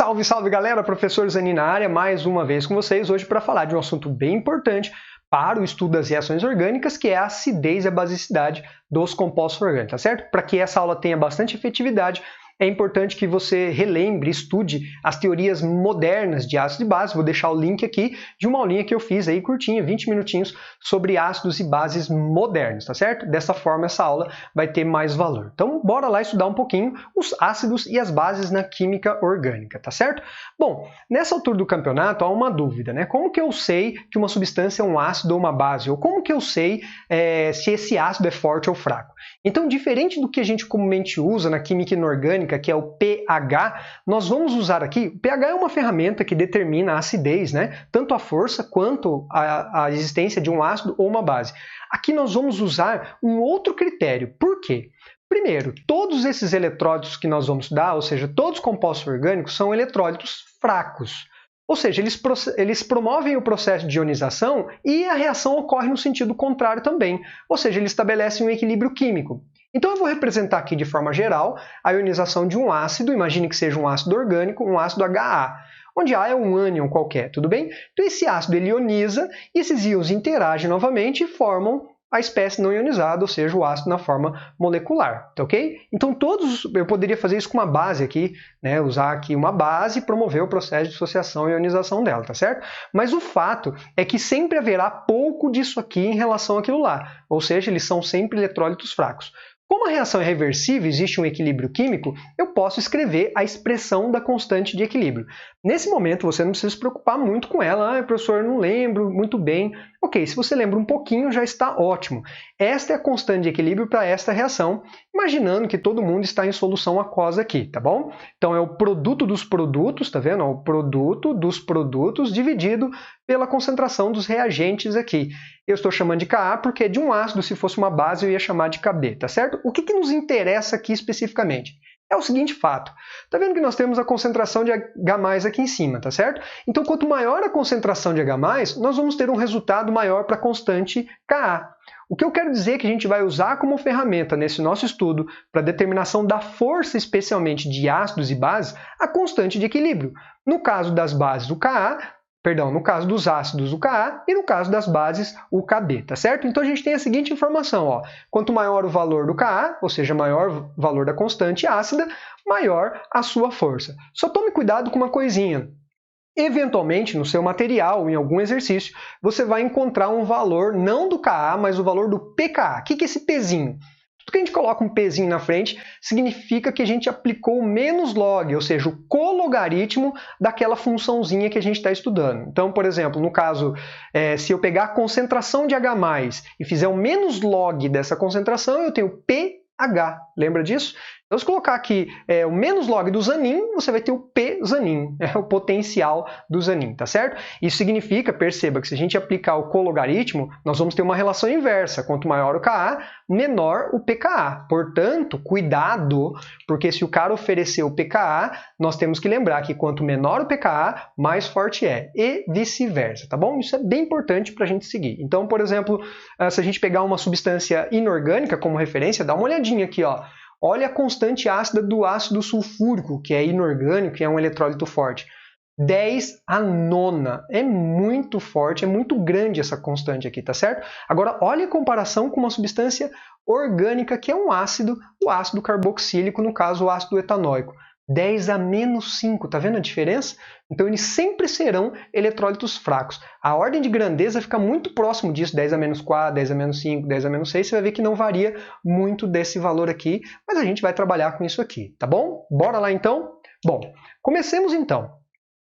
Salve, salve galera, professor Zanin na área, mais uma vez com vocês hoje para falar de um assunto bem importante para o estudo das reações orgânicas, que é a acidez e a basicidade dos compostos orgânicos, tá certo? Para que essa aula tenha bastante efetividade, é importante que você relembre, estude as teorias modernas de ácidos e bases. Vou deixar o link aqui de uma aulinha que eu fiz aí curtinha, 20 minutinhos, sobre ácidos e bases modernos, tá certo? Dessa forma essa aula vai ter mais valor. Então bora lá estudar um pouquinho os ácidos e as bases na química orgânica, tá certo? Bom, nessa altura do campeonato há uma dúvida, né? Como que eu sei que uma substância é um ácido ou uma base? Ou como que eu sei se esse ácido é forte ou fraco? Então, diferente do que a gente comumente usa na química inorgânica, que é o pH, nós vamos usar aqui, o pH é uma ferramenta que determina a acidez, né? Tanto a força quanto a existência de um ácido ou uma base. Aqui nós vamos usar um outro critério. Por quê? Primeiro, todos esses eletrólitos que nós vamos estudar, ou seja, todos os compostos orgânicos, são eletrólitos fracos. Ou seja, eles promovem o processo de ionização e a reação ocorre no sentido contrário também. Ou seja, eles estabelecem um equilíbrio químico. Então eu vou representar aqui de forma geral a ionização de um ácido, imagine que seja um ácido orgânico, um ácido HA, onde A é um ânion qualquer, tudo bem? Então esse ácido ele ioniza e esses íons interagem novamente e formam a espécie não ionizada, ou seja, o ácido na forma molecular, tá ok? Então eu poderia fazer isso com uma base aqui, né? Usar aqui uma base e promover o processo de dissociação e ionização dela, tá certo? Mas o fato é que sempre haverá pouco disso aqui em relação àquilo lá, ou seja, eles são sempre eletrólitos fracos. Como a reação é reversível, existe um equilíbrio químico, eu posso escrever a expressão da constante de equilíbrio. Nesse momento, você não precisa se preocupar muito com ela. Professor, eu não lembro muito bem. Ok, se você lembra um pouquinho, já está ótimo. Esta é a constante de equilíbrio para esta reação, imaginando que todo mundo está em solução aquosa aqui, tá bom? Então, é o produto dos produtos, tá vendo? É o produto dos produtos dividido pela concentração dos reagentes aqui. Eu estou chamando de Ka porque de um ácido, se fosse uma base, eu ia chamar de Kb, tá certo? O que nos interessa aqui especificamente? É o seguinte fato. Tá vendo que nós temos a concentração de H+ aqui em cima, tá certo? Então, quanto maior a concentração de H+, nós vamos ter um resultado maior para a constante Ka. O que eu quero dizer que a gente vai usar como ferramenta nesse nosso estudo para determinação da força, especialmente de ácidos e bases, a constante de equilíbrio. No caso das bases, o Ka, no caso dos ácidos, o Ka, e no caso das bases, o Kb, tá certo? Então a gente tem a seguinte informação, ó. Quanto maior o valor do Ka, ou seja, maior o valor da constante ácida, maior a sua força. Só tome cuidado com uma coisinha. Eventualmente, no seu material, em algum exercício, você vai encontrar um valor, não do Ka, mas o valor do pKa. O que é esse Pzinho? Tudo que a gente coloca um Pzinho na frente significa que a gente aplicou menos log, ou seja, o cologaritmo daquela funçãozinha que a gente está estudando. Então, por exemplo, no caso, se eu pegar a concentração de H+, e fizer o menos log dessa concentração, eu tenho pH. Lembra disso? Então, se colocar aqui o menos log do zanin, você vai ter o Pzanin, o potencial do zanin, tá certo? Isso significa, perceba, que se a gente aplicar o cologaritmo, nós vamos ter uma relação inversa. Quanto maior o Ka, menor o pKa. Portanto, cuidado, porque se o cara oferecer o pKa, nós temos que lembrar que quanto menor o pKa, mais forte é, e vice-versa, tá bom? Isso é bem importante para a gente seguir. Então, por exemplo, se a gente pegar uma substância inorgânica como referência, dá uma olhadinha aqui, ó. Olha a constante ácida do ácido sulfúrico, que é inorgânico, que é um eletrólito forte. 10⁹. É muito forte, é muito grande essa constante aqui, tá certo? Agora, olha a comparação com uma substância orgânica, que é um ácido, o ácido carboxílico, no caso, o ácido etanóico. 10⁻⁵, tá vendo a diferença? Então, eles sempre serão eletrólitos fracos. A ordem de grandeza fica muito próximo disso, 10⁻⁴, 10⁻⁵, 10⁻⁶. Você vai ver que não varia muito desse valor aqui, mas a gente vai trabalhar com isso aqui, tá bom? Bora lá, então? Bom, comecemos então.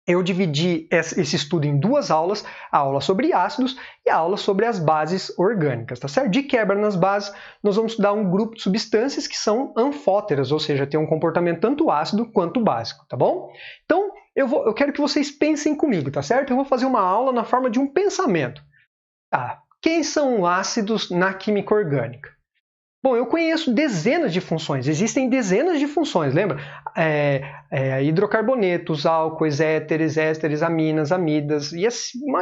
Eu dividi esse estudo em duas aulas, a aula sobre ácidos e a aula sobre as bases orgânicas, tá certo? De quebra nas bases, nós vamos estudar um grupo de substâncias que são anfóteras, ou seja, tem um comportamento tanto ácido quanto básico, tá bom? Então, eu quero que vocês pensem comigo, tá certo? Eu vou fazer uma aula na forma de um pensamento. Tá, quem são ácidos na química orgânica? Bom, eu conheço dezenas de funções, existem dezenas de funções, lembra? Hidrocarbonetos, álcoois, éteres, ésteres, aminas, amidas, e uma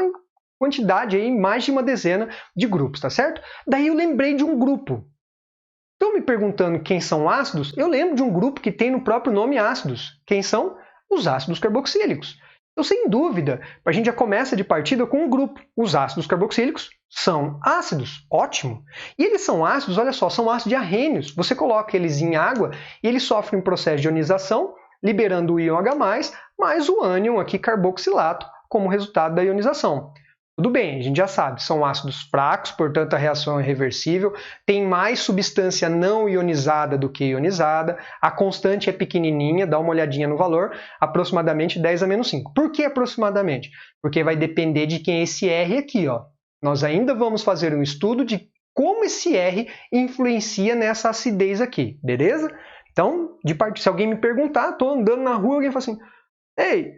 quantidade aí, mais de uma dezena de grupos, tá certo? Daí eu lembrei de um grupo. Estão me perguntando quem são ácidos? Eu lembro de um grupo que tem no próprio nome ácidos. Quem são? Os ácidos carboxílicos. Então, sem dúvida, a gente já começa de partida com um grupo. Os ácidos carboxílicos são ácidos. Ótimo! E eles são ácidos, olha só, são ácidos diarrênios. Você coloca eles em água e eles sofrem um processo de ionização, liberando o íon H+, mais o ânion aqui carboxilato, como resultado da ionização. Tudo bem, a gente já sabe, são ácidos fracos, portanto a reação é reversível, tem mais substância não ionizada do que ionizada, a constante é pequenininha, dá uma olhadinha no valor, aproximadamente 10 a menos 5. Por que aproximadamente? Porque vai depender de quem é esse R aqui, ó. Nós ainda vamos fazer um estudo de como esse R influencia nessa acidez aqui, beleza? Então, se alguém me perguntar, estou andando na rua, alguém fala assim, ei,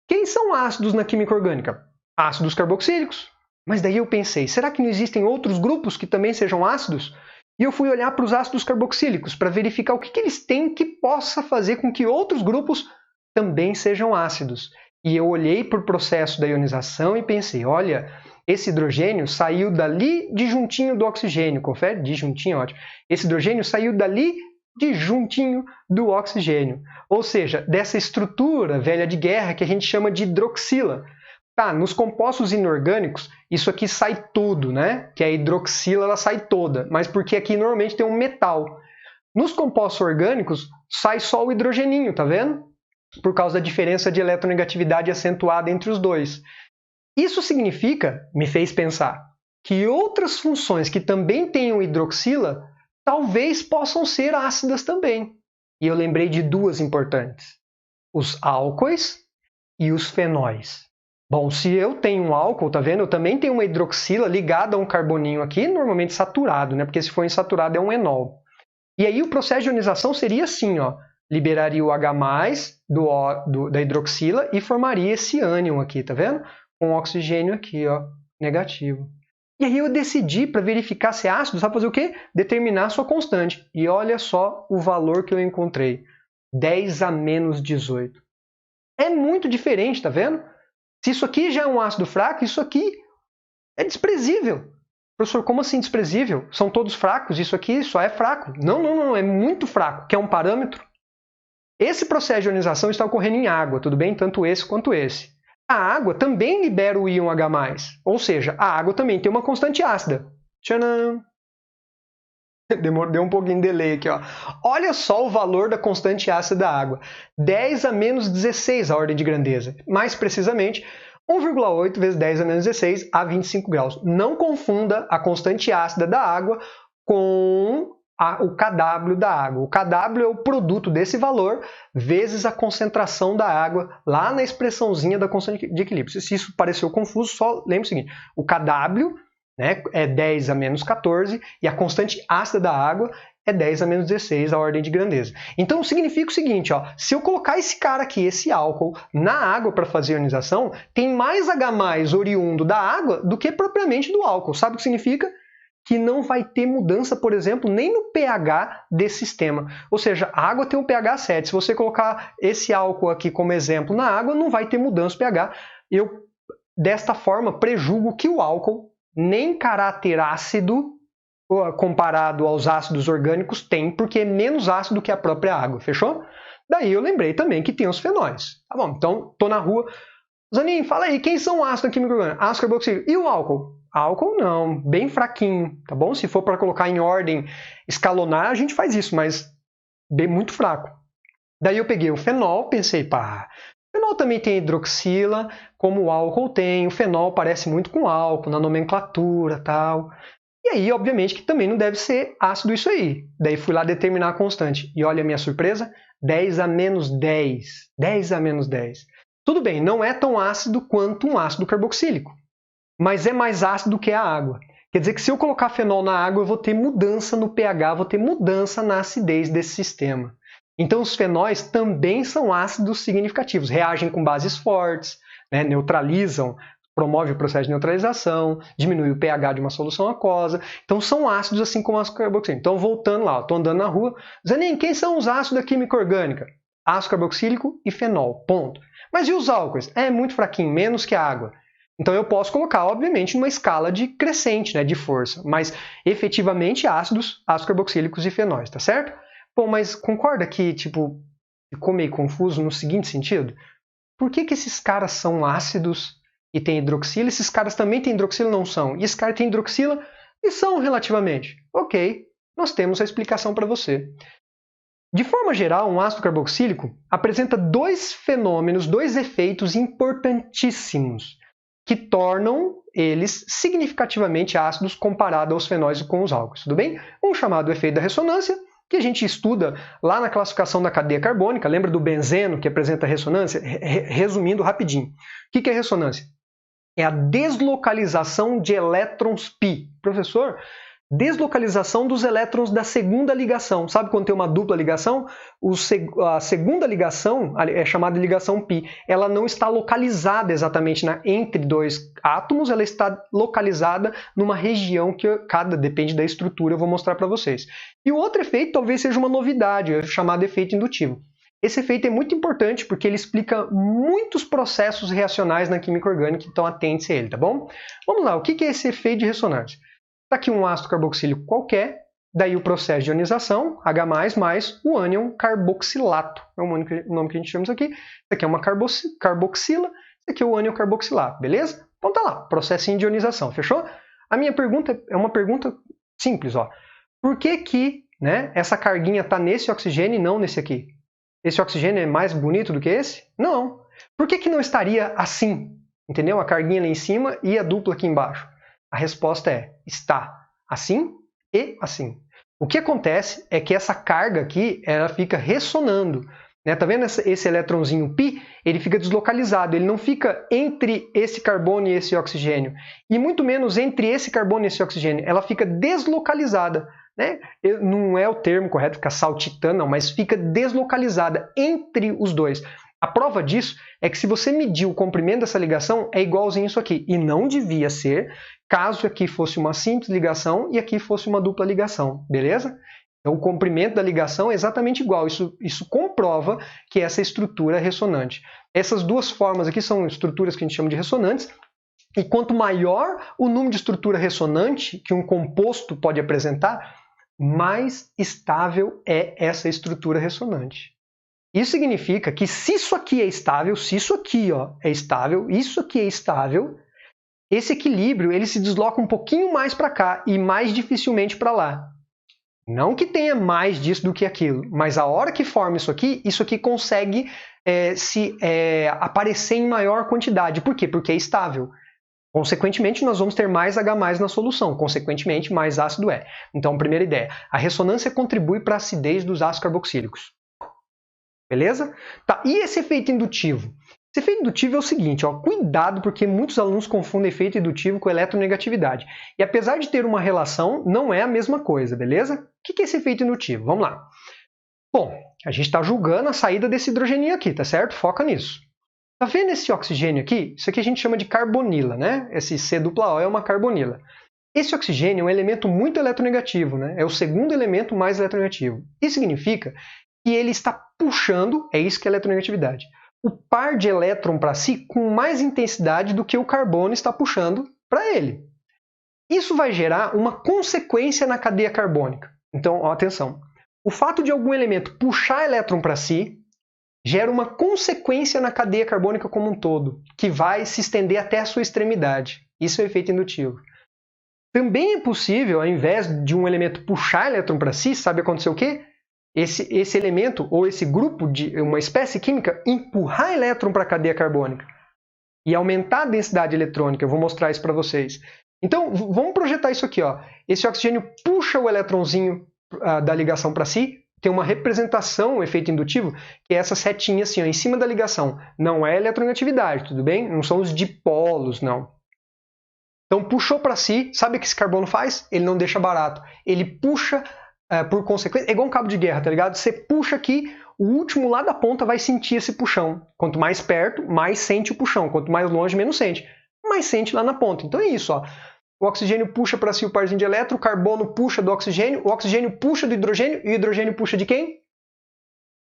quem são ácidos na química orgânica? Ácidos carboxílicos. Mas daí eu pensei, será que não existem outros grupos que também sejam ácidos? E eu fui olhar para os ácidos carboxílicos para verificar o que eles têm que possa fazer com que outros grupos também sejam ácidos. E eu olhei para o processo da ionização e pensei, olha, esse hidrogênio saiu dali de juntinho do oxigênio, confere? De juntinho, ótimo. Esse hidrogênio saiu dali de juntinho do oxigênio. Ou seja, dessa estrutura velha de guerra que a gente chama de hidroxila. Tá, nos compostos inorgânicos, isso aqui sai tudo, né? Que a hidroxila ela sai toda, mas porque aqui normalmente tem um metal. Nos compostos orgânicos, sai só o hidrogeninho, tá vendo? Por causa da diferença de eletronegatividade acentuada entre os dois. Isso significa, me fez pensar, que outras funções que também tenham hidroxila, talvez possam ser ácidas também. E eu lembrei de duas importantes. Os álcoois e os fenóis. Bom, se eu tenho um álcool, tá vendo? Eu também tenho uma hidroxila ligada a um carboninho aqui, normalmente saturado, né? Porque se for insaturado é um enol. E aí o processo de ionização seria assim, ó. Liberaria o H+, da hidroxila e formaria esse ânion aqui, tá vendo? Com o oxigênio aqui, ó, negativo. E aí eu decidi, para verificar se é ácido, sabe fazer o quê? Determinar a sua constante. E olha só o valor que eu encontrei. 10 a menos 18. É muito diferente, tá vendo? Se isso aqui já é um ácido fraco, isso aqui é desprezível. Professor, como assim desprezível? São todos fracos, isso aqui só é fraco. Não, é muito fraco. Quer um parâmetro? Esse processo de ionização está ocorrendo em água, tudo bem? Tanto esse quanto esse. A água também libera o íon H+, ou seja, a água também tem uma constante ácida. Tcharam! Deu um pouquinho de delay aqui, ó. Olha só o valor da constante ácida da água. 10 a menos 16 a ordem de grandeza. Mais precisamente, 1,8 vezes 10 a menos 16 a 25 graus. Não confunda a constante ácida da água com o kW da água. O kW é o produto desse valor vezes a concentração da água lá na expressãozinha da constante de equilíbrio. Se isso pareceu confuso, só lembre o seguinte. O kW, né, é 10 a menos 14 e a constante ácida da água é 10 a menos 16 a ordem de grandeza. Então significa o seguinte, ó, se eu colocar esse cara aqui, esse álcool, na água para fazer ionização, tem mais H+ oriundo da água do que propriamente do álcool. Sabe o que significa? Que não vai ter mudança, por exemplo, nem no pH desse sistema. Ou seja, a água tem um pH 7. Se você colocar esse álcool aqui como exemplo na água, não vai ter mudança no pH. Eu, desta forma, prejugo que o álcool nem caráter ácido comparado aos ácidos orgânicos tem, porque é menos ácido que a própria água, fechou? Daí eu lembrei também que tem os fenóis. Tá bom, então tô na rua. Zanin, fala aí, quem são ácidos na química orgânica? Ácido carboxílico. E o álcool? Álcool não, bem fraquinho, tá bom? Se for para colocar em ordem escalonar, a gente faz isso, mas bem muito fraco. Daí eu peguei o fenol, pensei, pá, o fenol também tem hidroxila, como o álcool tem, o fenol parece muito com álcool, na nomenclatura e tal. E aí, obviamente, que também não deve ser ácido isso aí. Daí fui lá determinar a constante. E olha a minha surpresa, 10 a menos 10. 10 a menos 10. Tudo bem, não é tão ácido quanto um ácido carboxílico, mas é mais ácido que a água. Quer dizer que se eu colocar fenol na água, eu vou ter mudança no pH, vou ter mudança na acidez desse sistema. Então os fenóis também são ácidos significativos, reagem com bases fortes, né, neutralizam, promove o processo de neutralização, diminui o pH de uma solução aquosa. Então são ácidos assim como ácido carboxílico. Então voltando lá, estou andando na rua. Zanin, quem são os ácidos da química orgânica? Ácido carboxílico e fenol, ponto. Mas e os álcoois? É muito fraquinho, menos que a água. Então eu posso colocar, obviamente, numa escala de crescente, né, de força. Mas efetivamente ácidos carboxílicos e fenóis, tá certo? Bom, mas concorda que, tipo, ficou meio confuso no seguinte sentido. Por que esses caras são ácidos e têm hidroxila? Esses caras também têm hidroxila? Não são. E esse cara tem hidroxila? E são relativamente. Ok, nós temos a explicação para você. De forma geral, um ácido carboxílico apresenta dois fenômenos, dois efeitos importantíssimos que tornam eles significativamente ácidos comparado aos fenóis e com os álcools, tudo bem? Um chamado efeito da ressonância, que a gente estuda lá na classificação da cadeia carbônica, lembra do benzeno que apresenta ressonância? Resumindo rapidinho, o que é ressonância? É a deslocalização de elétrons π. Professor, deslocalização dos elétrons da segunda ligação. Sabe quando tem uma dupla ligação? A segunda ligação é chamada de ligação π. Ela não está localizada exatamente entre dois átomos, ela está localizada numa região que depende da estrutura, eu vou mostrar para vocês. E o outro efeito talvez seja uma novidade, chamado efeito indutivo. Esse efeito é muito importante porque ele explica muitos processos reacionais na química orgânica, então atente-se a ele, tá bom? Vamos lá, o que é esse efeito de ressonância? Está aqui um ácido carboxílico qualquer, daí o processo de ionização, H+, mais o ânion carboxilato. É o nome que a gente chama isso aqui. Isso aqui é uma carboxila, isso aqui é o ânion carboxilato, beleza? Então tá lá, processinho de ionização, fechou? A minha pergunta é uma pergunta simples, ó. Por que essa carguinha está nesse oxigênio e não nesse aqui? Esse oxigênio é mais bonito do que esse? Não. Por que não estaria assim? Entendeu? A carguinha lá em cima e a dupla aqui embaixo. A resposta está assim e assim. O que acontece é que essa carga aqui ela fica ressonando. Né? Tá vendo esse elétronzinho π? Ele fica deslocalizado, ele não fica entre esse carbono e esse oxigênio. E muito menos entre esse carbono e esse oxigênio. Ela fica deslocalizada. Né? Não é o termo correto, ficar saltitando, não, mas fica deslocalizada entre os dois. A prova disso é que se você medir o comprimento dessa ligação, é igualzinho isso aqui. E não devia ser, caso aqui fosse uma simples ligação e aqui fosse uma dupla ligação, beleza? Então o comprimento da ligação é exatamente igual. Isso comprova que essa estrutura é ressonante. Essas duas formas aqui são estruturas que a gente chama de ressonantes. E quanto maior o número de estrutura ressonante que um composto pode apresentar, mais estável é essa estrutura ressonante. Isso significa que se isso aqui é estável, se isso aqui é estável, isso aqui é estável, esse equilíbrio ele se desloca um pouquinho mais para cá e mais dificilmente para lá. Não que tenha mais disso do que aquilo, mas a hora que forma isso aqui consegue aparecer em maior quantidade. Por quê? Porque é estável. Consequentemente, nós vamos ter mais H+ na solução. Consequentemente, mais ácido é. Então, primeira ideia. A ressonância contribui para a acidez dos ácidos carboxílicos. Beleza? Tá. E esse efeito indutivo? Esse efeito indutivo é o seguinte, cuidado porque muitos alunos confundem efeito indutivo com eletronegatividade. E apesar de ter uma relação, não é a mesma coisa, beleza? O que é esse efeito indutivo? Vamos lá. Bom, a gente está julgando a saída desse hidrogeninho aqui, tá certo? Foca nisso. Tá vendo esse oxigênio aqui? Isso aqui a gente chama de carbonila, né? Esse C+O é uma carbonila. Esse oxigênio é um elemento muito eletronegativo, né? É o segundo elemento mais eletronegativo. Isso significa que ele está puxando, é isso que é eletronegatividade, o par de elétron para si com mais intensidade do que o carbono está puxando para ele. Isso vai gerar uma consequência na cadeia carbônica. Então, atenção. O fato de algum elemento puxar elétron para si gera uma consequência na cadeia carbônica como um todo, que vai se estender até a sua extremidade. Isso é o efeito indutivo. Também é possível, ao invés de um elemento puxar elétron para si, sabe acontecer o quê? Esse elemento, ou esse grupo de uma espécie química, empurrar elétron para a cadeia carbônica e aumentar a densidade eletrônica. Eu vou mostrar isso para vocês. Então, vamos projetar isso aqui. Esse oxigênio puxa o elétronzinho da ligação para si, tem uma representação, um efeito indutivo, que é essa setinha assim, em cima da ligação. Não é eletronegatividade, tudo bem? Não são os dipolos, não. Então, puxou para si, sabe o que esse carbono faz? Ele não deixa barato. Ele puxa, por consequência, é igual um cabo de guerra, tá ligado? Você puxa aqui, o último lá da ponta vai sentir esse puxão. Quanto mais perto, mais sente o puxão. Quanto mais longe, menos sente. Mais sente lá na ponta. Então é isso, O oxigênio puxa para si o parzinho de elétron, o carbono puxa do oxigênio, o oxigênio puxa do hidrogênio e o hidrogênio puxa de quem?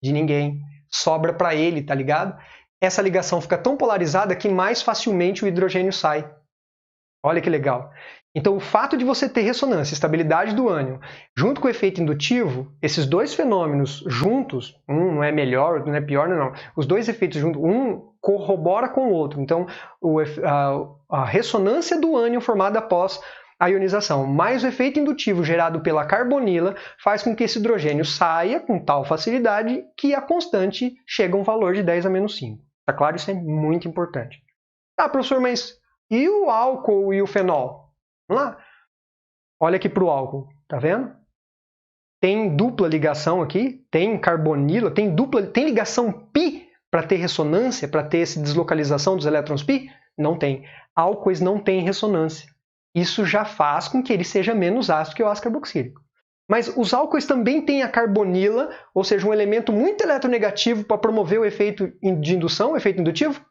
De ninguém. Sobra para ele, tá ligado? Essa ligação fica tão polarizada que mais facilmente o hidrogênio sai. Olha que legal. Então, o fato de você ter ressonância, estabilidade do ânion, junto com o efeito indutivo, esses dois fenômenos juntos, um não é melhor, outro não é pior, não. Os dois efeitos juntos, um corrobora com o outro. Então, a ressonância do ânion formada após a ionização, mais o efeito indutivo gerado pela carbonila, faz com que esse hidrogênio saia com tal facilidade que a constante chega a um valor de 10 a menos 5. Tá claro? Isso é muito importante. Tá, professor, mas e o álcool e o fenol? Vamos lá. Olha aqui para o álcool, tá vendo? Tem dupla ligação aqui, tem carbonila, tem ligação pi para ter ressonância, para ter essa deslocalização dos elétrons pi? Não tem. Álcoois não têm ressonância. Isso já faz com que ele seja menos ácido que o ácido carboxílico. Mas os álcoois também têm a carbonila, ou seja, um elemento muito eletronegativo para promover o efeito de indução, o efeito indutivo?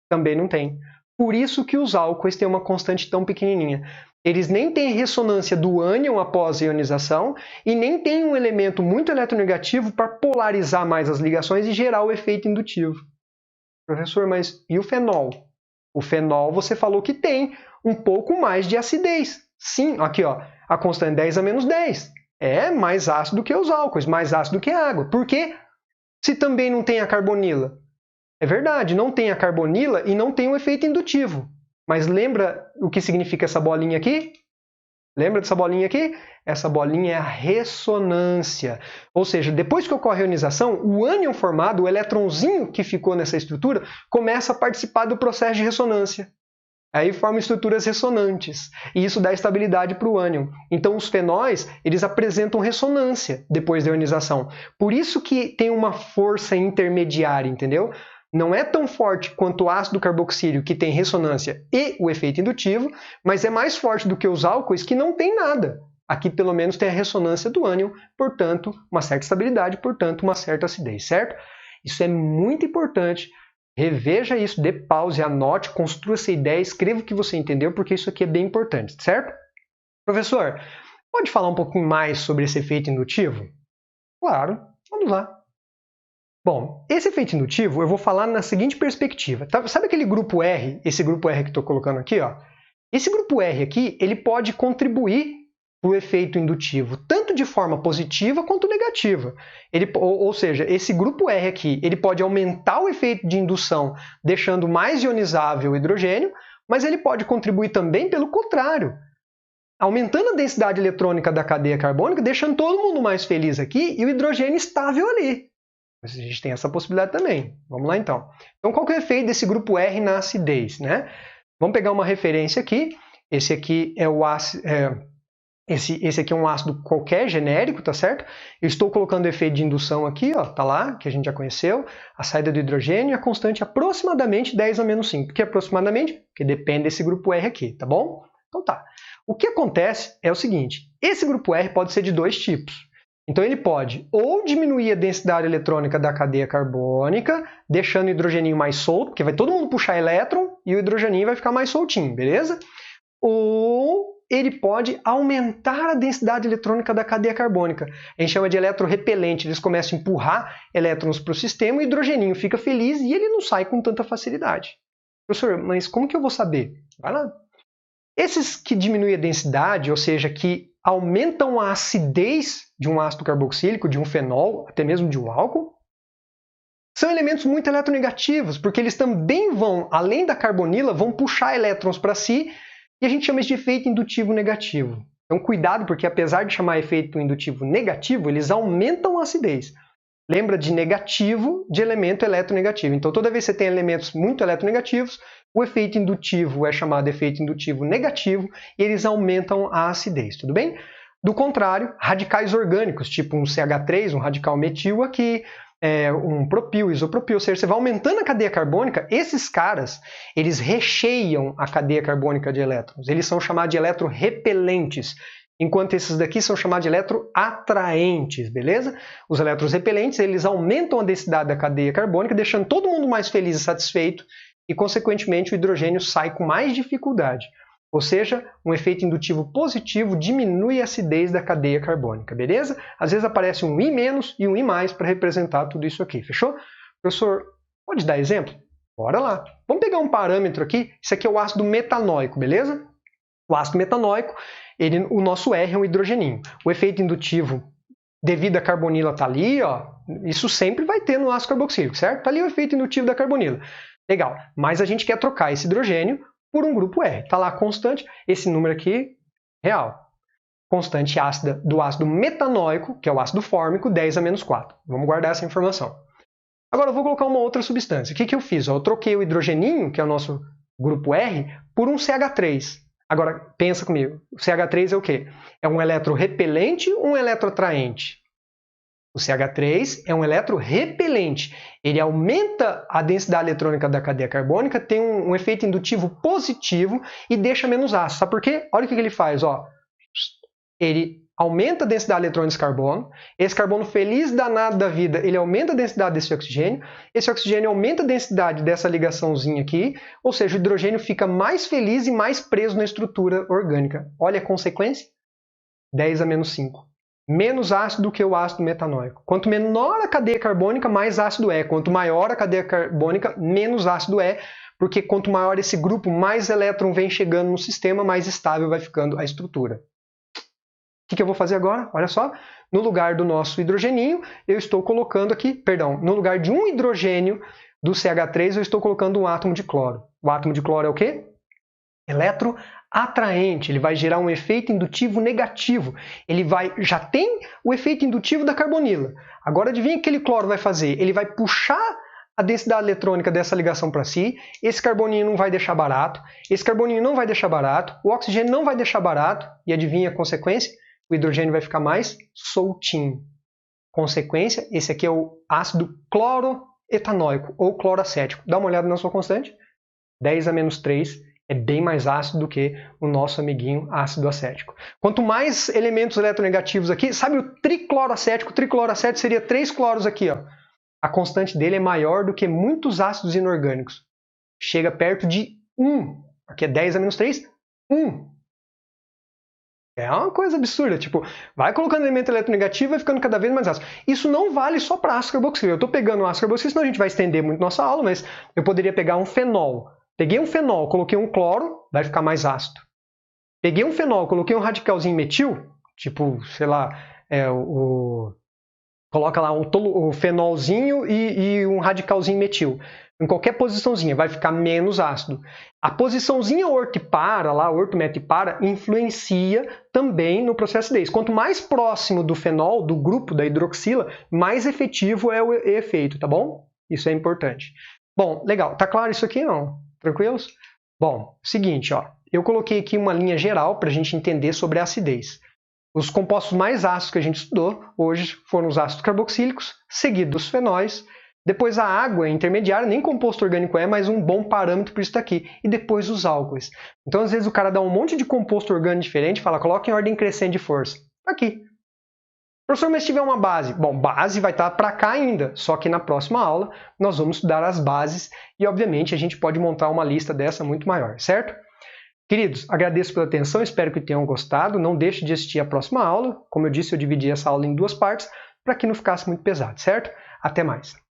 Também não tem. Por isso que os álcoois têm uma constante tão pequenininha. Eles nem têm ressonância do ânion após a ionização e nem têm um elemento muito eletronegativo para polarizar mais as ligações e gerar o efeito indutivo. Professor, mas e o fenol? O fenol você falou que tem um pouco mais de acidez. Sim, aqui ó, a constante 10 a menos 10. É mais ácido que os álcoois, mais ácido que a água. Por quê? Se também não tem a carbonila. É verdade, não tem a carbonila e não tem o efeito indutivo. Mas lembra o que significa essa bolinha aqui? Lembra dessa bolinha aqui? Essa bolinha é a ressonância. Ou seja, depois que ocorre a ionização, o ânion formado, o elétronzinho que ficou nessa estrutura, começa a participar do processo de ressonância. Aí formam estruturas ressonantes. E isso dá estabilidade para o ânion. Então os fenóis, eles apresentam ressonância depois da ionização. Por isso que tem uma força intermediária, entendeu? Não é tão forte quanto o ácido carboxílico, que tem ressonância e o efeito indutivo, mas é mais forte do que os álcoois, que não tem nada. Aqui, pelo menos, tem a ressonância do ânion, portanto, uma certa estabilidade, portanto, uma certa acidez, certo? Isso é muito importante. Reveja isso, dê pause, anote, construa essa ideia, escreva o que você entendeu, porque isso aqui é bem importante, certo? Professor, pode falar um pouquinho mais sobre esse efeito indutivo? Claro, vamos lá. Bom, esse efeito indutivo eu vou falar na seguinte perspectiva. Sabe aquele grupo R, esse grupo R que estou colocando aqui? Ó? Esse grupo R aqui, ele pode contribuir para o efeito indutivo, tanto de forma positiva quanto negativa. Ou seja, esse grupo R aqui, ele pode aumentar o efeito de indução, deixando mais ionizável o hidrogênio, mas ele pode contribuir também pelo contrário, aumentando a densidade eletrônica da cadeia carbônica, deixando todo mundo mais feliz aqui e o hidrogênio estável ali. A gente tem essa possibilidade também. Vamos lá então. Então, qual que é o efeito desse grupo R na acidez, né? Vamos pegar uma referência aqui. Esse aqui é o ácido, esse aqui é um ácido qualquer, genérico, tá certo? Eu estou colocando o efeito de indução aqui, ó, tá lá, que a gente já conheceu. A saída do hidrogênio e a constante aproximadamente 10 a menos 5. Por que aproximadamente? Porque depende desse grupo R aqui, tá bom? Então tá. O que acontece é o seguinte. Esse grupo R pode ser de dois tipos. Então ele pode ou diminuir a densidade eletrônica da cadeia carbônica, deixando o hidrogeninho mais solto, porque vai todo mundo puxar elétron e o hidrogeninho vai ficar mais soltinho, beleza? Ou ele pode aumentar a densidade eletrônica da cadeia carbônica. A gente chama de eletrorrepelente, eles começam a empurrar elétrons para o sistema, o hidrogeninho fica feliz e ele não sai com tanta facilidade. Professor, mas como que eu vou saber? Vai lá. Esses que diminuem a densidade, ou seja, que aumentam a acidez de um ácido carboxílico, de um fenol, até mesmo de um álcool, são elementos muito eletronegativos, porque eles também vão, além da carbonila, vão puxar elétrons para si, e a gente chama isso de efeito indutivo negativo. Então cuidado, porque apesar de chamar efeito indutivo negativo, eles aumentam a acidez. Lembra de negativo de elemento eletronegativo. Então toda vez que você tem elementos muito eletronegativos, o efeito indutivo é chamado efeito indutivo negativo e eles aumentam a acidez, tudo bem? Do contrário, radicais orgânicos, tipo um CH3, um radical metil aqui, um propil, isopropil, ou seja, você vai aumentando a cadeia carbônica, esses caras, eles recheiam a cadeia carbônica de elétrons. Eles são chamados de eletrorrepelentes, enquanto esses daqui são chamados de eletroatraentes, beleza? Os elétrons repelentes, eles aumentam a densidade da cadeia carbônica, deixando todo mundo mais feliz e satisfeito, e, consequentemente, o hidrogênio sai com mais dificuldade. Ou seja, um efeito indutivo positivo diminui a acidez da cadeia carbônica, beleza? Às vezes aparece um I- e um I+, para representar tudo isso aqui, fechou? Professor, pode dar exemplo? Bora lá. Vamos pegar um parâmetro aqui. Isso aqui é o ácido metanóico, beleza? O ácido metanóico, o nosso R é um hidrogeninho. O efeito indutivo devido à carbonila está ali, ó, isso sempre vai ter no ácido carboxílico, certo? Está ali o efeito indutivo da carbonila. Legal, mas a gente quer trocar esse hidrogênio por um grupo R. Está lá a constante, esse número aqui, real. Constante ácida do ácido metanóico, que é o ácido fórmico, 10 a menos 4. Vamos guardar essa informação. Agora eu vou colocar uma outra substância. O que eu fiz? Eu troquei o hidrogeninho, que é o nosso grupo R, por um CH3. Agora, pensa comigo. O CH3 é o quê? É um eletrorrepelente ou um eletroatraente? O CH3 é um eletrorrepelente. Ele aumenta a densidade eletrônica da cadeia carbônica, tem um efeito indutivo positivo e deixa menos ácido. Sabe por quê? Olha o que ele faz. Ó. Ele aumenta a densidade eletrônica desse carbono. Esse carbono feliz danado da vida, ele aumenta a densidade desse oxigênio. Esse oxigênio aumenta a densidade dessa ligaçãozinha aqui. Ou seja, o hidrogênio fica mais feliz e mais preso na estrutura orgânica. Olha a consequência. 10 a menos 5. Menos ácido do que o ácido metanóico. Quanto menor a cadeia carbônica, mais ácido é. Quanto maior a cadeia carbônica, menos ácido é. Porque quanto maior esse grupo, mais elétron vem chegando no sistema, mais estável vai ficando a estrutura. O que eu vou fazer agora? Olha só, no lugar do nosso hidrogeninho, eu estou colocando aqui, perdão, no lugar de um hidrogênio do CH3, eu estou colocando um átomo de cloro. O átomo de cloro é o quê? Eletroatraente, ele vai gerar um efeito indutivo negativo. Ele já tem o efeito indutivo da carbonila. Agora adivinha o que aquele cloro vai fazer? Ele vai puxar a densidade eletrônica dessa ligação para si, esse carboninho não vai deixar barato, esse carboninho não vai deixar barato, o oxigênio não vai deixar barato, e adivinha a consequência? O hidrogênio vai ficar mais soltinho. Consequência, esse aqui é o ácido cloroetanóico ou cloroacético. Dá uma olhada na sua constante. 10 a menos 3 é bem mais ácido do que o nosso amiguinho ácido acético. Quanto mais elementos eletronegativos aqui, sabe o tricloroacético? O tricloroacético seria 3 cloros aqui, ó. A constante dele é maior do que muitos ácidos inorgânicos. Chega perto de 1. Aqui é 10 a menos 3, 1. É uma coisa absurda, tipo, vai colocando elemento eletronegativo e vai ficando cada vez mais ácido. Isso não vale só para ácido carboxílico. Eu estou pegando o ácido carboxílico, senão a gente vai estender muito nossa aula, mas eu poderia pegar um fenol. Peguei um fenol, coloquei um cloro, vai ficar mais ácido. Peguei um fenol, coloquei um radicalzinho metil, tipo, sei lá, coloca lá o fenolzinho e um radicalzinho metil. Em qualquer posiçãozinha, vai ficar menos ácido. A posiçãozinha orto-para, lá, orto-meto-para, influencia também no processo de acidez. Quanto mais próximo do fenol, do grupo da hidroxila, mais efetivo é o efeito, tá bom? Isso é importante. Bom, legal. Tá claro isso aqui, não? Tranquilos? Bom, seguinte, ó. Eu coloquei aqui uma linha geral para a gente entender sobre a acidez. Os compostos mais ácidos que a gente estudou hoje foram os ácidos carboxílicos, seguidos dos fenóis. Depois a água intermediária, nem composto orgânico é, mas um bom parâmetro para isso daqui. E depois os álcoois. Então, às vezes, o cara dá um monte de composto orgânico diferente e fala, coloca em ordem crescente de força. Aqui. Professor, mas se tiver uma base? Bom, base vai estar para cá ainda, só que na próxima aula nós vamos estudar as bases e, obviamente, a gente pode montar uma lista dessa muito maior, certo? Queridos, agradeço pela atenção, espero que tenham gostado. Não deixe de assistir a próxima aula. Como eu disse, eu dividi essa aula em 2 partes para que não ficasse muito pesado, certo? Até mais!